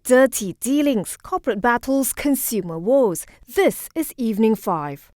Dirty dealings, corporate battles, consumer woes. This is Evening 5.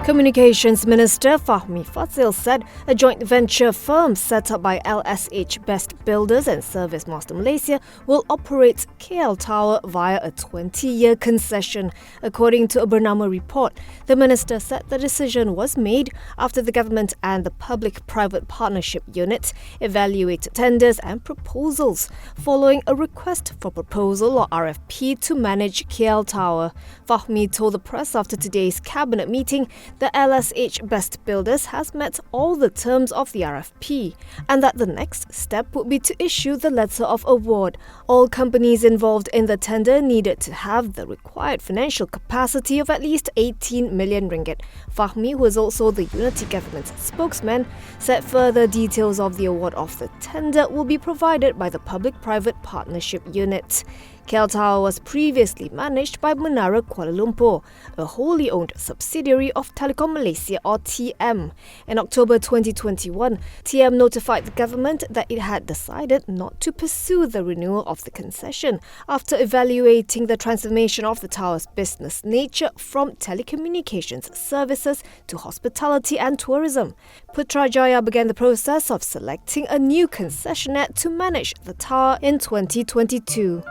Communications Minister Fahmi Fadzil said a joint venture firm set up by LSH Best Builders and Service Master Malaysia will operate KL Tower via a 20-year concession. According to a Bernama report, the minister said the decision was made after the government and the Public-Private Partnership Unit evaluated tenders and proposals following a request for proposal or RFP to manage KL Tower. Fahmi told the press after today's cabinet meeting the LSH Best Builders has met all the terms of the RFP and that the next step would be to issue the letter of award. All companies involved in the tender needed to have the required financial capacity of at least 18 million ringgit. Fahmi, who is also the Unity Government spokesman, said further details of the award of the tender will be provided by the Public-Private Partnership Unit. KL Tower was previously managed by Menara Kuala Lumpur, a wholly owned subsidiary of Telekom Malaysia or TM. In October 2021, TM notified the government that it had decided not to pursue the renewal of the concession after evaluating the transformation of the tower's business nature from telecommunications services to hospitality and tourism. Putrajaya began the process of selecting a new concessionaire to manage the tower in 2022.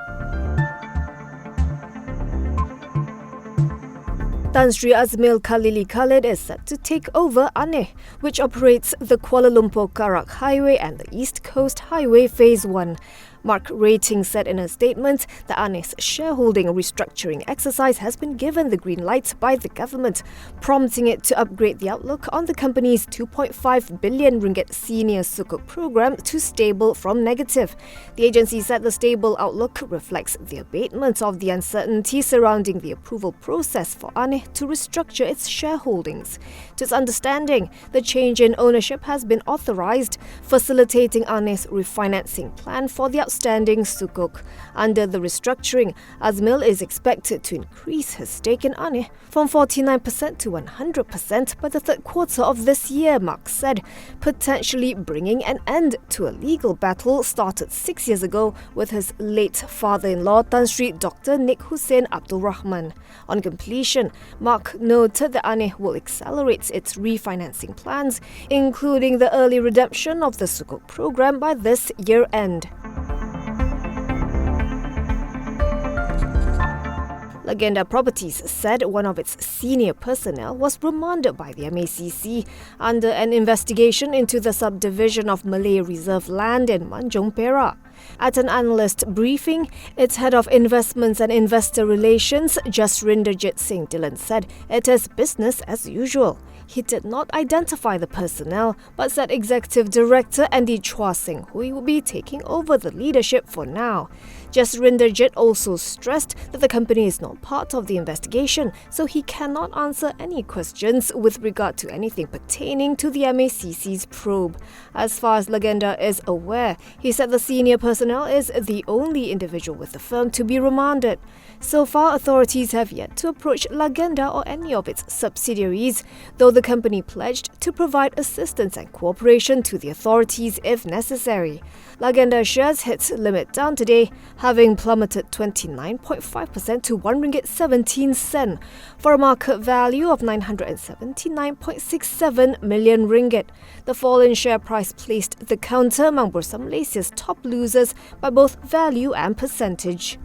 Tan Sri Azmil Khalili Khalid is set to take over Anih, which operates the Kuala Lumpur-Karak Highway and the East Coast Highway Phase 1. MACC Rating said in a statement that Anih's shareholding restructuring exercise has been given the green light by the government, prompting it to upgrade the outlook on the company's 2.5 billion ringgit senior sukuk program to stable from negative. The agency said the stable outlook reflects the abatement of the uncertainty surrounding the approval process for Anih to restructure its shareholdings. To its understanding, the change in ownership has been authorized, facilitating Anih's refinancing plan for the outstanding sukuk. Under the restructuring, Azmil is expected to increase his stake in Anih from 49% to 100% by the third quarter of this year, MACC said, potentially bringing an end to a legal battle started 6 years ago with his late father-in-law Tan Sri Dr. Nik Hussein Abdul Rahman. On completion, MACC noted that Anih will accelerate its refinancing plans, including the early redemption of the sukuk program by this year-end. Lagenda Properties said one of its senior personnel was remanded by the MACC under an investigation into the subdivision of Malay Reserve land in Manjung Perak. At an analyst briefing, its head of investments and investor relations, Jasrinderjit Singh Dillon, said it is business as usual. He did not identify the personnel, but said Executive Director Andy Chua Sing Hui will be taking over the leadership for now. Jasrinderjit also stressed that the company is not part of the investigation, so he cannot answer any questions with regard to anything pertaining to the MACC's probe. As far as Lagenda is aware, he said the senior personnel is the only individual with the firm to be remanded. So far, authorities have yet to approach Lagenda or any of its subsidiaries, though the company pledged to provide assistance and cooperation to the authorities if necessary. Lagenda shares hit limit down today, having plummeted 29.5% to RM1.17 for a market value of 979.67 million ringgit. The fall in share price placed the counter among Bursa Malaysia's top losers by both value and percentage.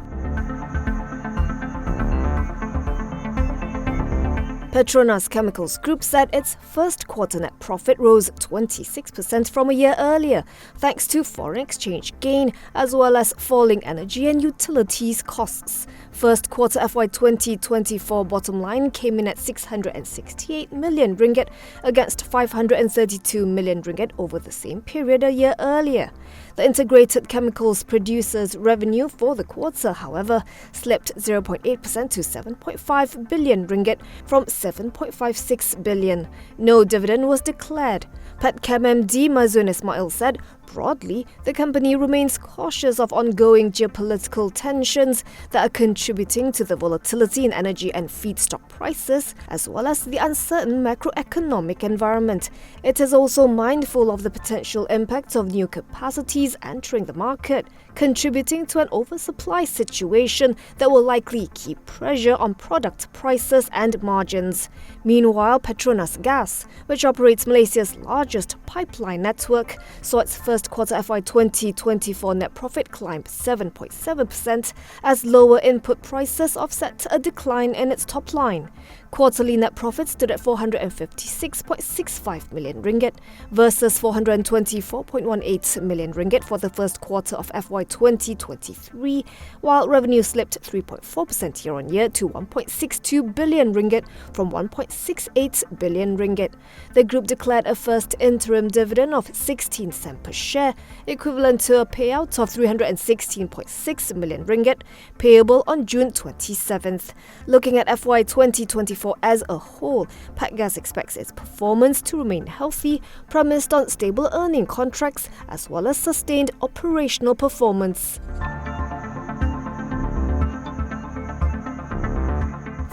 Petronas Chemicals Group said its first quarter net profit rose 26% from a year earlier, thanks to foreign exchange gain as well as falling energy and utilities costs. First quarter FY 2024 bottom line came in at 668 million ringgit against 532 million ringgit over the same period a year earlier. The integrated chemicals producer's revenue for the quarter, however, slipped 0.8% to 7.5 billion ringgit from 7.56 billion. No dividend was declared. PetChem MD Mazun Ismail said Broadly, the company remains cautious of ongoing geopolitical tensions that are contributing to the volatility in energy and feedstock prices, as well as the uncertain macroeconomic environment. It is also mindful of the potential impact of new capacities entering the market, contributing to an oversupply situation that will likely keep pressure on product prices and margins. Meanwhile, Petronas Gas, which operates Malaysia's largest pipeline network, saw its first quarter FY 2024 net profit climb 7.7% as lower input prices offset a decline in its top line. Quarterly net profit stood at 456.65 million ringgit versus 424.18 million ringgit for the first quarter of FY 2023, while revenue slipped 3.4% year-on-year to 1.62 billion ringgit from 1.68 billion ringgit. The group declared a first interim dividend of 16 cents per share, equivalent to a payout of 316.6 million ringgit, payable on June 27th. Looking at FY 2024 as a whole, PetGas expects its performance to remain healthy, premised on stable earning contracts as well as sustained operational performance.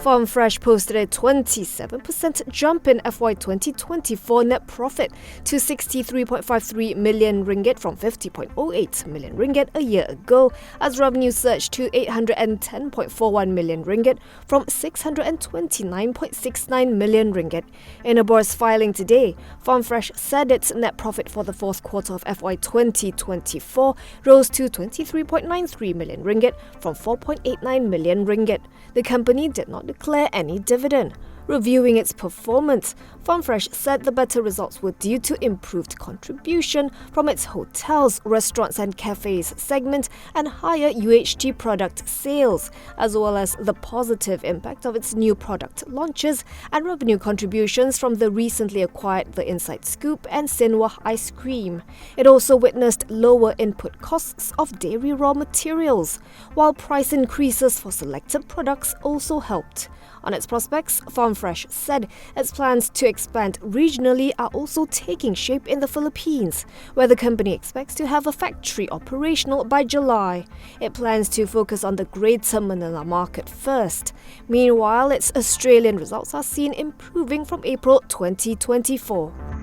Farm Fresh posted a 27% jump in FY 2024 net profit to 63.53 million ringgit from 50.08 million ringgit a year ago, as revenue surged to 810.41 million ringgit from 629.69 million ringgit. In a board's filing today, Farm Fresh said its net profit for the fourth quarter of FY 2024 rose to 23.93 million ringgit from 4.89 million ringgit. The company did not declare any dividend. Reviewing its performance, Farm Fresh said the better results were due to improved contribution from its hotels, restaurants and cafes segment and higher UHT product sales, as well as the positive impact of its new product launches and revenue contributions from the recently acquired The Inside Scoop and Sinwah ice cream. It also witnessed lower input costs of dairy raw materials, while price increases for selected products also helped. On its prospects, Farm Fresh said its plans to expand regionally are also taking shape in the Philippines, where the company expects to have a factory operational by July. It plans to focus on the Greater Manila market first. Meanwhile, its Australian results are seen improving from April 2024.